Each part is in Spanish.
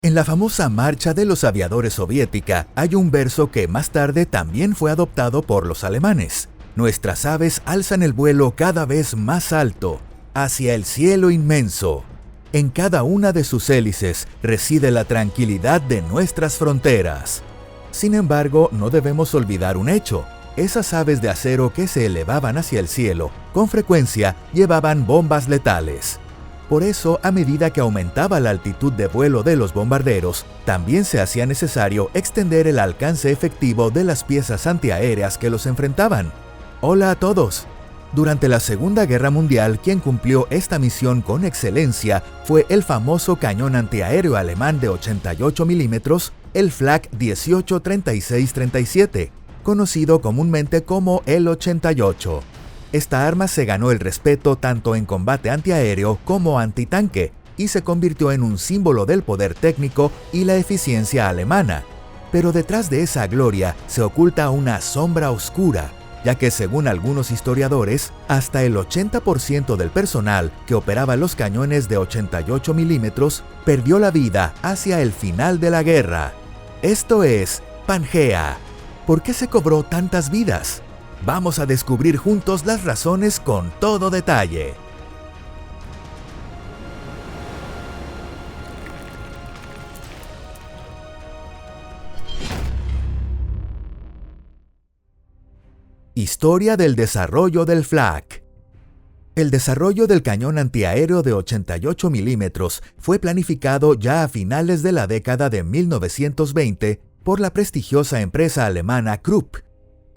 En la famosa Marcha de los Aviadores soviética hay un verso que más tarde también fue adoptado por los alemanes. Nuestras aves alzan el vuelo cada vez más alto, hacia el cielo inmenso. En cada una de sus hélices reside la tranquilidad de nuestras fronteras. Sin embargo, no debemos olvidar un hecho. Esas aves de acero que se elevaban hacia el cielo, con frecuencia llevaban bombas letales. Por eso, a medida que aumentaba la altitud de vuelo de los bombarderos, también se hacía necesario extender el alcance efectivo de las piezas antiaéreas que los enfrentaban. Hola a todos. Durante la Segunda Guerra Mundial, quien cumplió esta misión con excelencia fue el famoso cañón antiaéreo alemán de 88 milímetros, el Flak 18-36-37, conocido comúnmente como el 88. Esta arma se ganó el respeto tanto en combate antiaéreo como antitanque y se convirtió en un símbolo del poder técnico y la eficiencia alemana. Pero detrás de esa gloria se oculta una sombra oscura, ya que según algunos historiadores, hasta el 80% del personal que operaba los cañones de 88 milímetros perdió la vida hacia el final de la guerra. Esto es Pangea. ¿Por qué se cobró tantas vidas? Vamos a descubrir juntos las razones con todo detalle. Historia del desarrollo del Flak. El desarrollo del cañón antiaéreo de 88 milímetros fue planificado ya a finales de la década de 1920 por la prestigiosa empresa alemana Krupp.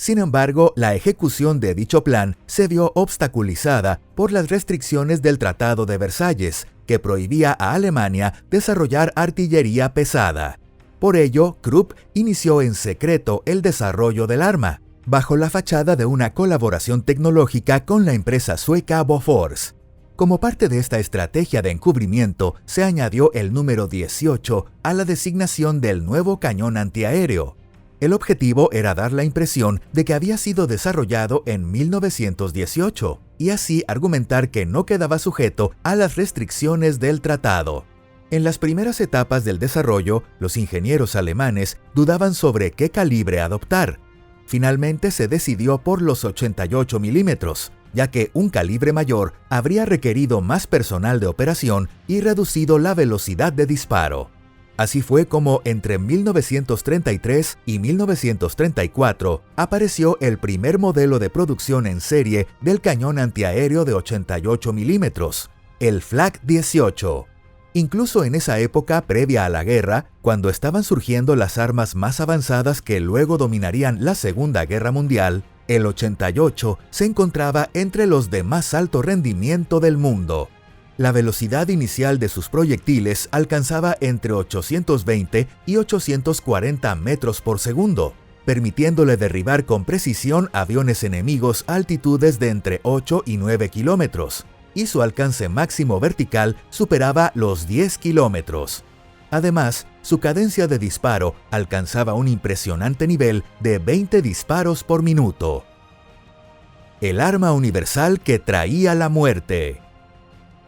Sin embargo, la ejecución de dicho plan se vio obstaculizada por las restricciones del Tratado de Versalles, que prohibía a Alemania desarrollar artillería pesada. Por ello, Krupp inició en secreto el desarrollo del arma, bajo la fachada de una colaboración tecnológica con la empresa sueca Bofors. Como parte de esta estrategia de encubrimiento, se añadió el número 18 a la designación del nuevo cañón antiaéreo. El objetivo era dar la impresión de que había sido desarrollado en 1918 y así argumentar que no quedaba sujeto a las restricciones del tratado. En las primeras etapas del desarrollo, los ingenieros alemanes dudaban sobre qué calibre adoptar. Finalmente se decidió por los 88 milímetros, ya que un calibre mayor habría requerido más personal de operación y reducido la velocidad de disparo. Así fue como entre 1933 y 1934 apareció el primer modelo de producción en serie del cañón antiaéreo de 88 milímetros, el Flak 18. Incluso en esa época previa a la guerra, cuando estaban surgiendo las armas más avanzadas que luego dominarían la Segunda Guerra Mundial, el 88 se encontraba entre los de más alto rendimiento del mundo. La velocidad inicial de sus proyectiles alcanzaba entre 820 y 840 metros por segundo, permitiéndole derribar con precisión aviones enemigos a altitudes de entre 8 y 9 kilómetros, y su alcance máximo vertical superaba los 10 kilómetros. Además, su cadencia de disparo alcanzaba un impresionante nivel de 20 disparos por minuto. El arma universal que traía la muerte.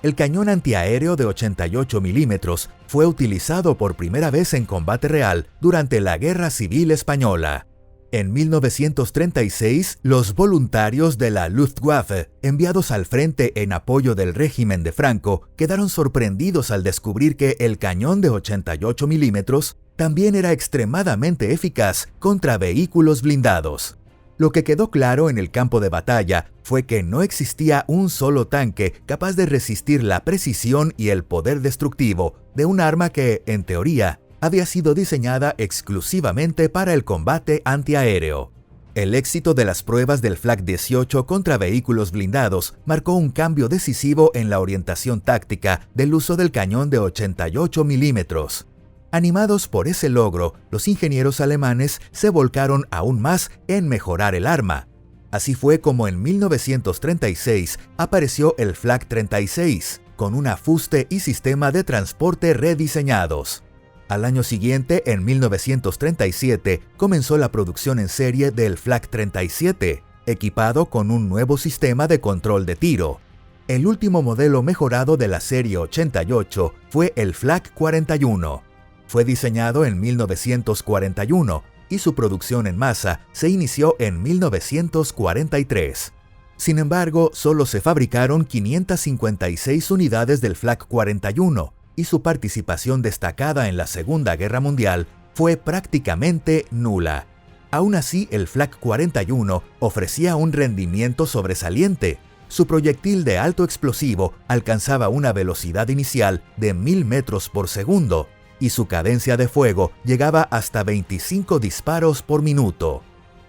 El cañón antiaéreo de 88 milímetros fue utilizado por primera vez en combate real durante la Guerra Civil Española. En 1936, los voluntarios de la Luftwaffe, enviados al frente en apoyo del régimen de Franco, quedaron sorprendidos al descubrir que el cañón de 88 milímetros también era extremadamente eficaz contra vehículos blindados. Lo que quedó claro en el campo de batalla fue que no existía un solo tanque capaz de resistir la precisión y el poder destructivo de un arma que, en teoría, había sido diseñada exclusivamente para el combate antiaéreo. El éxito de las pruebas del Flak 18 contra vehículos blindados marcó un cambio decisivo en la orientación táctica del uso del cañón de 88 milímetros. Animados por ese logro, los ingenieros alemanes se volcaron aún más en mejorar el arma. Así fue como en 1936 apareció el Flak 36, con un afuste y sistema de transporte rediseñados. Al año siguiente, en 1937, comenzó la producción en serie del Flak 37, equipado con un nuevo sistema de control de tiro. El último modelo mejorado de la serie 88 fue el Flak 41. Fue diseñado en 1941 y su producción en masa se inició en 1943. Sin embargo, solo se fabricaron 556 unidades del Flak 41 y su participación destacada en la Segunda Guerra Mundial fue prácticamente nula. Aún así, el Flak 41 ofrecía un rendimiento sobresaliente. Su proyectil de alto explosivo alcanzaba una velocidad inicial de 1000 metros por segundo y su cadencia de fuego llegaba hasta 25 disparos por minuto.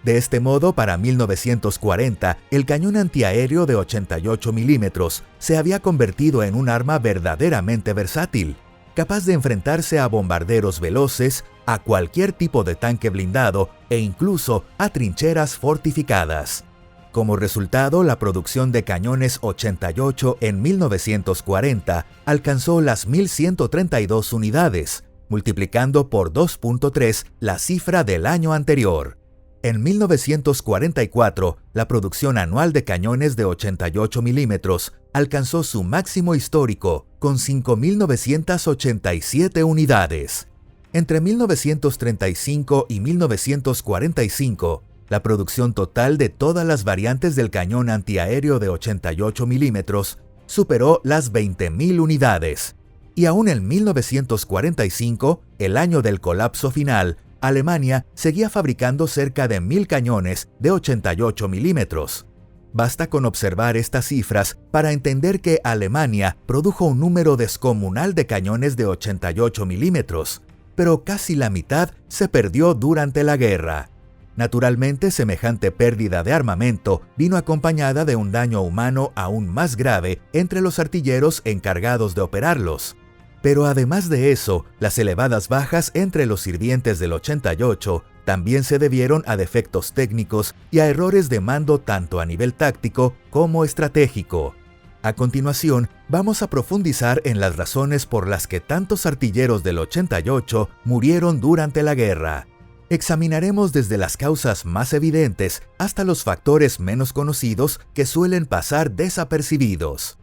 De este modo, para 1940, el cañón antiaéreo de 88 milímetros se había convertido en un arma verdaderamente versátil, capaz de enfrentarse a bombarderos veloces, a cualquier tipo de tanque blindado e incluso a trincheras fortificadas. Como resultado, la producción de cañones 88 en 1940 alcanzó las 1.132 unidades, multiplicando por 2.3 la cifra del año anterior. En 1944, la producción anual de cañones de 88 milímetros alcanzó su máximo histórico, con 5.987 unidades. Entre 1935 y 1945, la producción total de todas las variantes del cañón antiaéreo de 88 milímetros superó las 20.000 unidades. Y aún en 1945, el año del colapso final, Alemania seguía fabricando cerca de 1.000 cañones de 88 milímetros. Basta con observar estas cifras para entender que Alemania produjo un número descomunal de cañones de 88 milímetros, pero casi la mitad se perdió durante la guerra. Naturalmente, semejante pérdida de armamento vino acompañada de un daño humano aún más grave entre los artilleros encargados de operarlos. Pero además de eso, las elevadas bajas entre los sirvientes del 88 también se debieron a defectos técnicos y a errores de mando tanto a nivel táctico como estratégico. A continuación, vamos a profundizar en las razones por las que tantos artilleros del 88 murieron durante la guerra. Examinaremos desde las causas más evidentes hasta los factores menos conocidos que suelen pasar desapercibidos.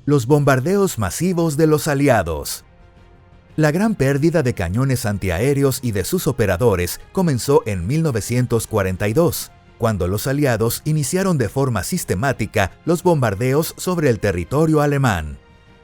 Los bombardeos masivos de los aliados. La gran pérdida de cañones antiaéreos y de sus operadores comenzó en 1942, cuando los aliados iniciaron de forma sistemática los bombardeos sobre el territorio alemán.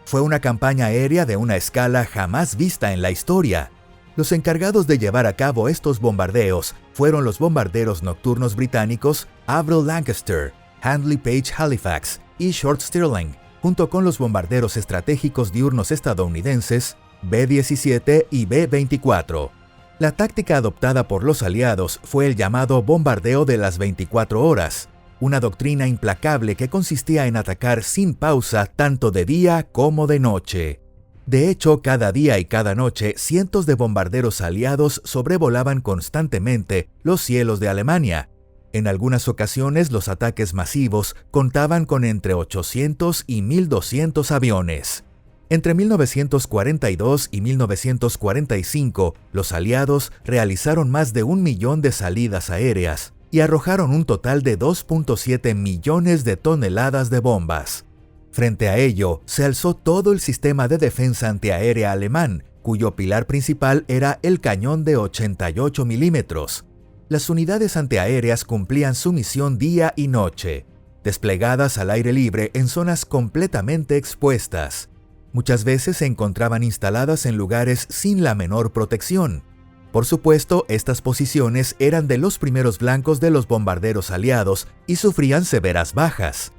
Fue una campaña aérea de una escala jamás vista en la historia. Los encargados de llevar a cabo estos bombardeos fueron los bombarderos nocturnos británicos Avril Lancaster, Handley Page Halifax y Short Stirling, junto con los bombarderos estratégicos diurnos estadounidenses B-17 y B-24. La táctica adoptada por los aliados fue el llamado bombardeo de las 24 horas, una doctrina implacable que consistía en atacar sin pausa tanto de día como de noche. De hecho, cada día y cada noche, cientos de bombarderos aliados sobrevolaban constantemente los cielos de Alemania. En algunas ocasiones, los ataques masivos contaban con entre 800 y 1.200 aviones. Entre 1942 y 1945, los aliados realizaron más de 1 millón de salidas aéreas y arrojaron un total de 2.7 millones de toneladas de bombas. Frente a ello, se alzó todo el sistema de defensa antiaérea alemán, cuyo pilar principal era el cañón de 88 milímetros. Las unidades antiaéreas cumplían su misión día y noche, desplegadas al aire libre en zonas completamente expuestas. Muchas veces se encontraban instaladas en lugares sin la menor protección. Por supuesto, estas posiciones eran de los primeros blancos de los bombarderos aliados y sufrían severas bajas.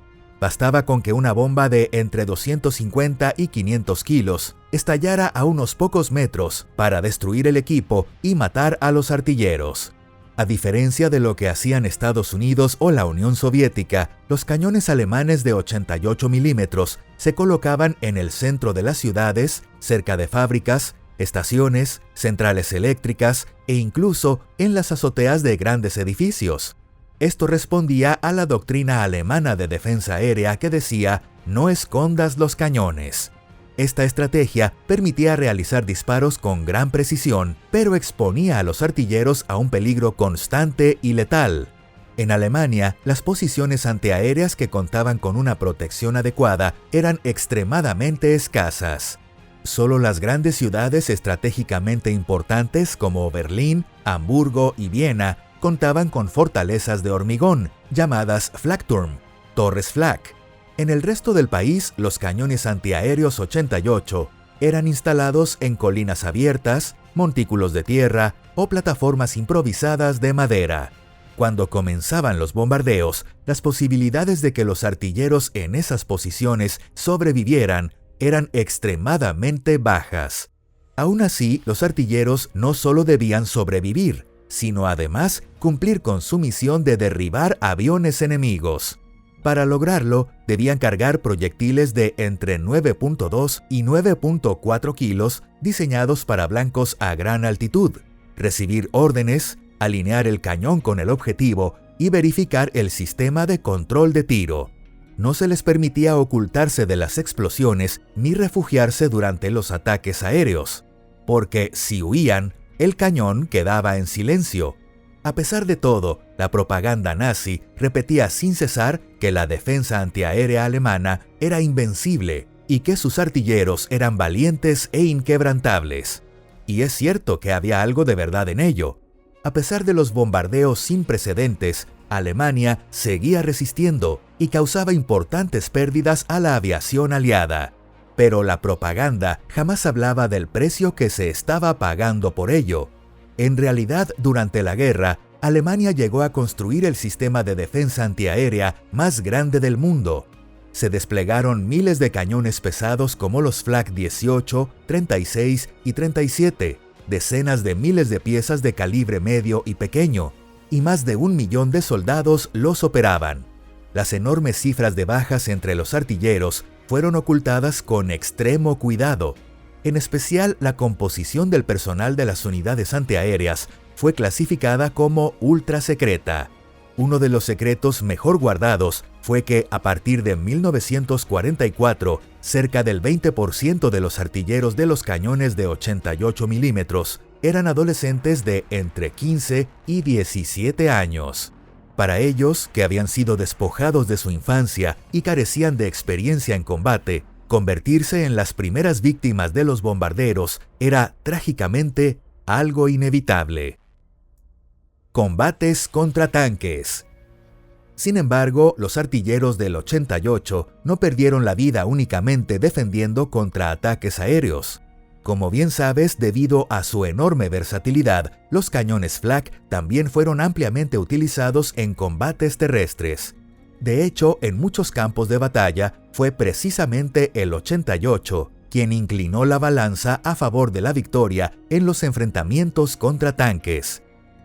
Bastaba con que una bomba de entre 250 y 500 kilos estallara a unos pocos metros para destruir el equipo y matar a los artilleros. A diferencia de lo que hacían Estados Unidos o la Unión Soviética, los cañones alemanes de 88 milímetros se colocaban en el centro de las ciudades, cerca de fábricas, estaciones, centrales eléctricas e incluso en las azoteas de grandes edificios. Esto respondía a la doctrina alemana de defensa aérea que decía «no escondas los cañones». Esta estrategia permitía realizar disparos con gran precisión, pero exponía a los artilleros a un peligro constante y letal. En Alemania, las posiciones antiaéreas que contaban con una protección adecuada eran extremadamente escasas. Solo las grandes ciudades estratégicamente importantes como Berlín, Hamburgo y Viena contaban con fortalezas de hormigón, llamadas Flakturm, torres flak. En el resto del país, los cañones antiaéreos 88 eran instalados en colinas abiertas, montículos de tierra o plataformas improvisadas de madera. Cuando comenzaban los bombardeos, las posibilidades de que los artilleros en esas posiciones sobrevivieran eran extremadamente bajas. Aún así, los artilleros no solo debían sobrevivir, sino además cumplir con su misión de derribar aviones enemigos. Para lograrlo, debían cargar proyectiles de entre 9.2 y 9.4 kilos diseñados para blancos a gran altitud, recibir órdenes, alinear el cañón con el objetivo y verificar el sistema de control de tiro. No se les permitía ocultarse de las explosiones ni refugiarse durante los ataques aéreos, porque si huían, el cañón quedaba en silencio. A pesar de todo, la propaganda nazi repetía sin cesar que la defensa antiaérea alemana era invencible y que sus artilleros eran valientes e inquebrantables. Y es cierto que había algo de verdad en ello. A pesar de los bombardeos sin precedentes, Alemania seguía resistiendo y causaba importantes pérdidas a la aviación aliada. Pero la propaganda jamás hablaba del precio que se estaba pagando por ello. En realidad, durante la guerra, Alemania llegó a construir el sistema de defensa antiaérea más grande del mundo. Se desplegaron miles de cañones pesados como los Flak 18, 36 y 37, decenas de miles de piezas de calibre medio y pequeño, y más de 1 millón de soldados los operaban. Las enormes cifras de bajas entre los artilleros fueron ocultadas con extremo cuidado. En especial, la composición del personal de las unidades antiaéreas fue clasificada como ultra secreta. Uno de los secretos mejor guardados fue que, a partir de 1944, cerca del 20% de los artilleros de los cañones de 88 milímetros eran adolescentes de entre 15 y 17 años. Para ellos, que habían sido despojados de su infancia y carecían de experiencia en combate, convertirse en las primeras víctimas de los bombarderos era, trágicamente, algo inevitable. Combates contra tanques. Sin embargo, los artilleros del 88 no perdieron la vida únicamente defendiendo contra ataques aéreos. Como bien sabes, debido a su enorme versatilidad, los cañones Flak también fueron ampliamente utilizados en combates terrestres. De hecho, en muchos campos de batalla, fue precisamente el 88 quien inclinó la balanza a favor de la victoria en los enfrentamientos contra tanques.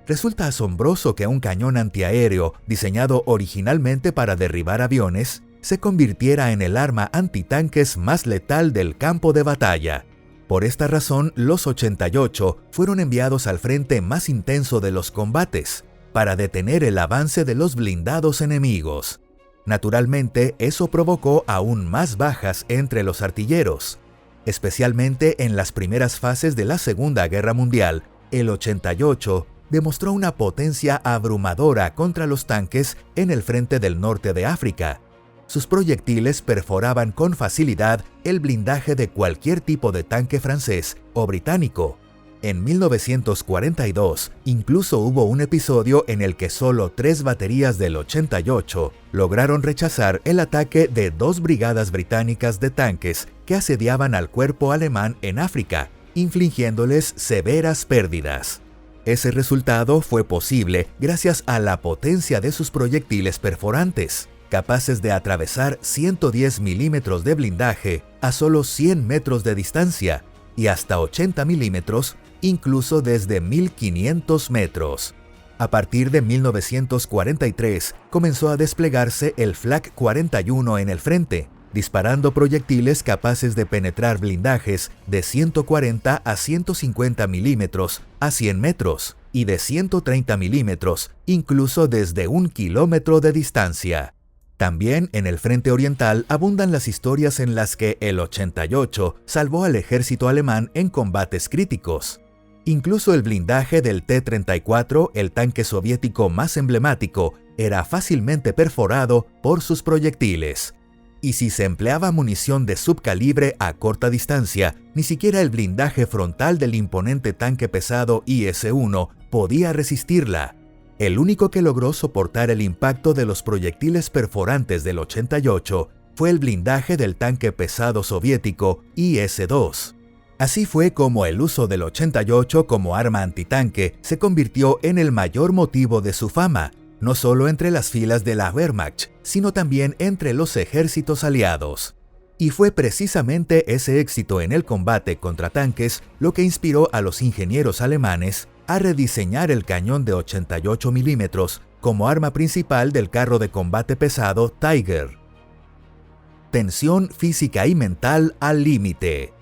Resulta asombroso que un cañón antiaéreo, diseñado originalmente para derribar aviones, se convirtiera en el arma antitanques más letal del campo de batalla. Por esta razón, los 88 fueron enviados al frente más intenso de los combates, para detener el avance de los blindados enemigos. Naturalmente, eso provocó aún más bajas entre los artilleros. Especialmente en las primeras fases de la Segunda Guerra Mundial, el 88 demostró una potencia abrumadora contra los tanques en el frente del norte de África. Sus proyectiles perforaban con facilidad el blindaje de cualquier tipo de tanque francés o británico. En 1942, incluso hubo un episodio en el que solo 3 baterías del 88 lograron rechazar el ataque de 2 brigadas británicas de tanques que asediaban al cuerpo alemán en África, infligiéndoles severas pérdidas. Ese resultado fue posible gracias a la potencia de sus proyectiles perforantes, capaces de atravesar 110 milímetros de blindaje a solo 100 metros de distancia y hasta 80 milímetros incluso desde 1500 metros. A partir de 1943 comenzó a desplegarse el Flak 41 en el frente, disparando proyectiles capaces de penetrar blindajes de 140 a 150 milímetros a 100 metros y de 130 milímetros incluso desde 1 kilómetro de distancia. También en el frente oriental abundan las historias en las que el 88 salvó al ejército alemán en combates críticos. Incluso el blindaje del T-34, el tanque soviético más emblemático, era fácilmente perforado por sus proyectiles. Y si se empleaba munición de subcalibre a corta distancia, ni siquiera el blindaje frontal del imponente tanque pesado IS-1 podía resistirla. El único que logró soportar el impacto de los proyectiles perforantes del 88 fue el blindaje del tanque pesado soviético IS-2. Así fue como el uso del 88 como arma antitanque se convirtió en el mayor motivo de su fama, no solo entre las filas de la Wehrmacht, sino también entre los ejércitos aliados. Y fue precisamente ese éxito en el combate contra tanques lo que inspiró a los ingenieros alemanes a rediseñar el cañón de 88 milímetros como arma principal del carro de combate pesado Tiger. Tensión física y mental al límite.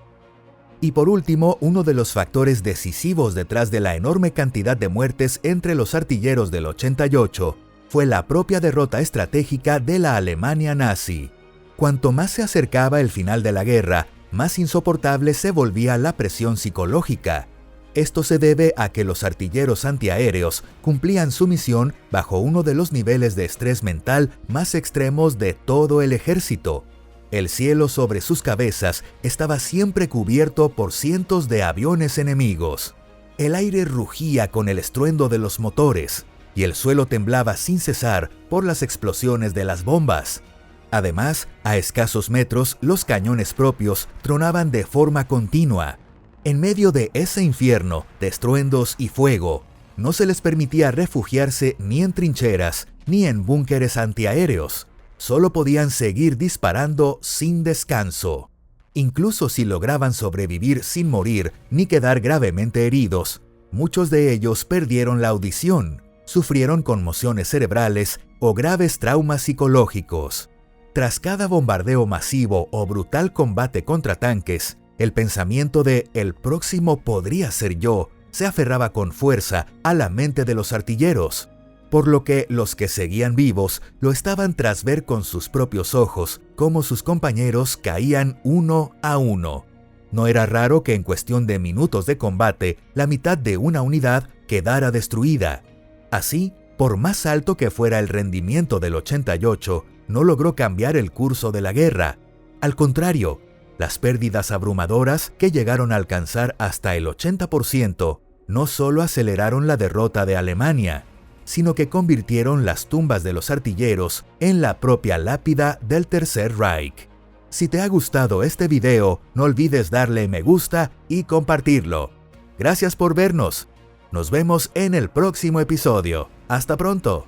Y por último, uno de los factores decisivos detrás de la enorme cantidad de muertes entre los artilleros del 88 fue la propia derrota estratégica de la Alemania nazi. Cuanto más se acercaba el final de la guerra, más insoportable se volvía la presión psicológica. Esto se debe a que los artilleros antiaéreos cumplían su misión bajo uno de los niveles de estrés mental más extremos de todo el ejército. El cielo sobre sus cabezas estaba siempre cubierto por cientos de aviones enemigos. El aire rugía con el estruendo de los motores y el suelo temblaba sin cesar por las explosiones de las bombas. Además, a escasos metros, los cañones propios tronaban de forma continua. En medio de ese infierno de estruendos y fuego, no se les permitía refugiarse ni en trincheras ni en búnkeres antiaéreos. Solo podían seguir disparando sin descanso. Incluso si lograban sobrevivir sin morir ni quedar gravemente heridos, muchos de ellos perdieron la audición, sufrieron conmociones cerebrales o graves traumas psicológicos. Tras cada bombardeo masivo o brutal combate contra tanques, el pensamiento de «el próximo podría ser yo» se aferraba con fuerza a la mente de los artilleros, por lo que los que seguían vivos lo estaban tras ver con sus propios ojos cómo sus compañeros caían uno a uno. No era raro que en cuestión de minutos de combate, la mitad de una unidad quedara destruida. Así, por más alto que fuera el rendimiento del 88, no logró cambiar el curso de la guerra. Al contrario, las pérdidas abrumadoras, que llegaron a alcanzar hasta el 80%, no solo aceleraron la derrota de Alemania, sino que convirtieron las tumbas de los artilleros en la propia lápida del Tercer Reich. Si te ha gustado este video, no olvides darle me gusta y compartirlo. Gracias por vernos. Nos vemos en el próximo episodio. ¡Hasta pronto!